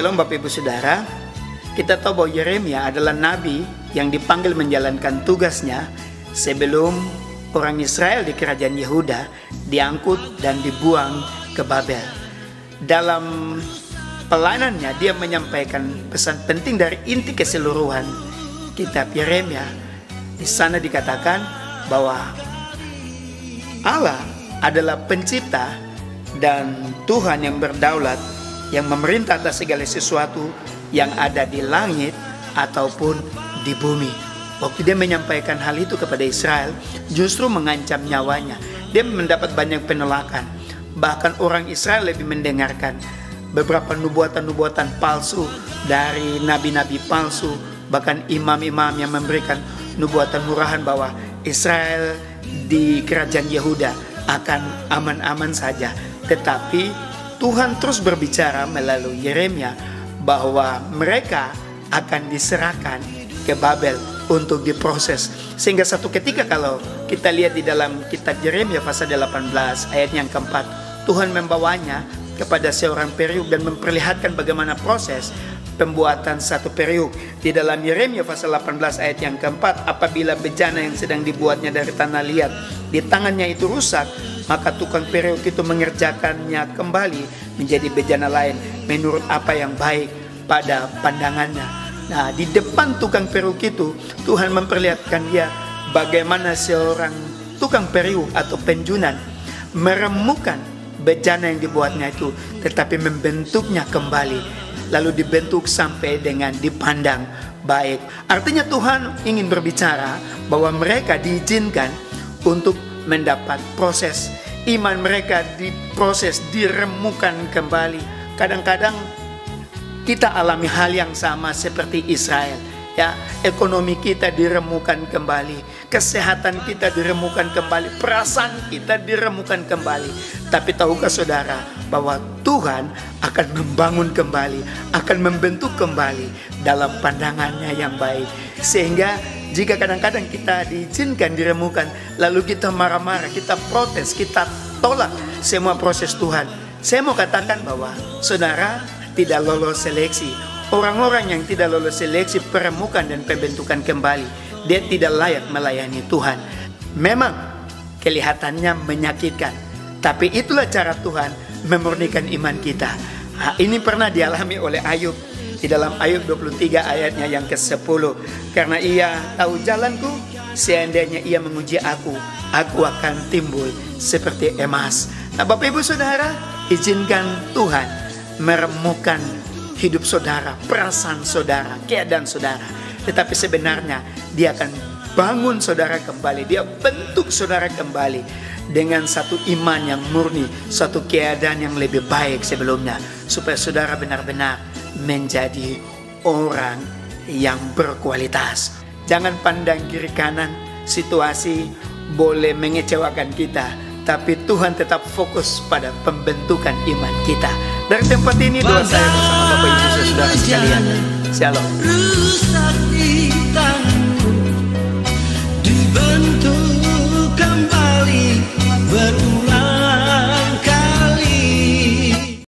Shalom Bapak Ibu Saudara. Kita tahu bahwa Yeremia adalah nabi yang dipanggil menjalankan tugasnya sebelum orang Israel di kerajaan Yehuda diangkut dan dibuang ke Babel. Dalam pelayanannya dia menyampaikan pesan penting dari inti keseluruhan kitab Yeremia. Di sana dikatakan bahwa Allah adalah pencipta dan Tuhan yang berdaulat, yang memerintah atas segala sesuatu yang ada di langit ataupun di bumi. Waktu dia menyampaikan hal itu kepada Israel, justru mengancam nyawanya. Dia mendapat banyak penolakan. Bahkan orang Israel lebih mendengarkan beberapa nubuatan-nubuatan palsu dari nabi-nabi palsu, bahkan imam-imam yang memberikan nubuatan murahan bahwa Israel di kerajaan Yehuda akan aman-aman saja. Tetapi Tuhan terus berbicara melalui Yeremia bahwa mereka akan diserahkan ke Babel untuk diproses. Sehingga satu ketika kalau kita lihat di dalam kitab Yeremia pasal 18 ayat yang keempat, Tuhan membawanya kepada seorang periuk dan memperlihatkan bagaimana proses pembuatan satu periuk. Di dalam Yeremia pasal 18 ayat yang keempat, apabila bejana yang sedang dibuatnya dari tanah liat di tangannya itu rusak, maka tukang periuk itu mengerjakannya kembali menjadi bejana lain menurut apa yang baik pada pandangannya. Nah, di depan tukang periuk itu Tuhan memperlihatkan dia bagaimana seorang tukang periuk atau penjunan meremukan bejana yang dibuatnya itu, tetapi membentuknya kembali, lalu dibentuk sampai dengan dipandang baik. Artinya Tuhan ingin berbicara bahwa mereka diizinkan untuk mendapat proses iman mereka, diproses, diremukan kembali. Kadang-kadang kita alami hal yang sama seperti Israel, ya. Ekonomi kita diremukan kembali, kesehatan kita diremukan kembali, perasaan kita diremukan kembali. Tapi tahukah saudara bahwa Tuhan akan membangun kembali, akan membentuk kembali dalam pandangannya yang baik. Sehingga jika kadang-kadang kita diizinkan diremukan, lalu kita marah-marah, kita protes, kita tolak semua proses Tuhan, saya mau katakan bahwa saudara tidak lolos seleksi. Orang-orang yang tidak lolos seleksi peremukan dan pembentukan kembali, dia tidak layak melayani Tuhan. Memang kelihatannya menyakitkan, tapi itulah cara Tuhan memurnikan iman kita. Nah, ini pernah dialami oleh Ayub di dalam Ayub 23 ayatnya yang ke-10. Karena ia tahu jalanku, seandainya ia menguji aku akan timbul seperti emas. Nah, Bapak Ibu Saudara, izinkan Tuhan meremukan hidup saudara, perasaan saudara, keadaan saudara. Tetapi sebenarnya dia akan bangun saudara kembali, dia bentuk saudara kembali dengan satu iman yang murni, satu keadaan yang lebih baik sebelumnya, supaya saudara benar-benar menjadi orang yang berkualitas. Jangan pandang kiri kanan, situasi boleh mengecewakan kita, tapi Tuhan tetap fokus pada pembentukan iman kita. Dari tempat ini doa saya bersama Bapak Ibu Saudara sekalian. Shalom.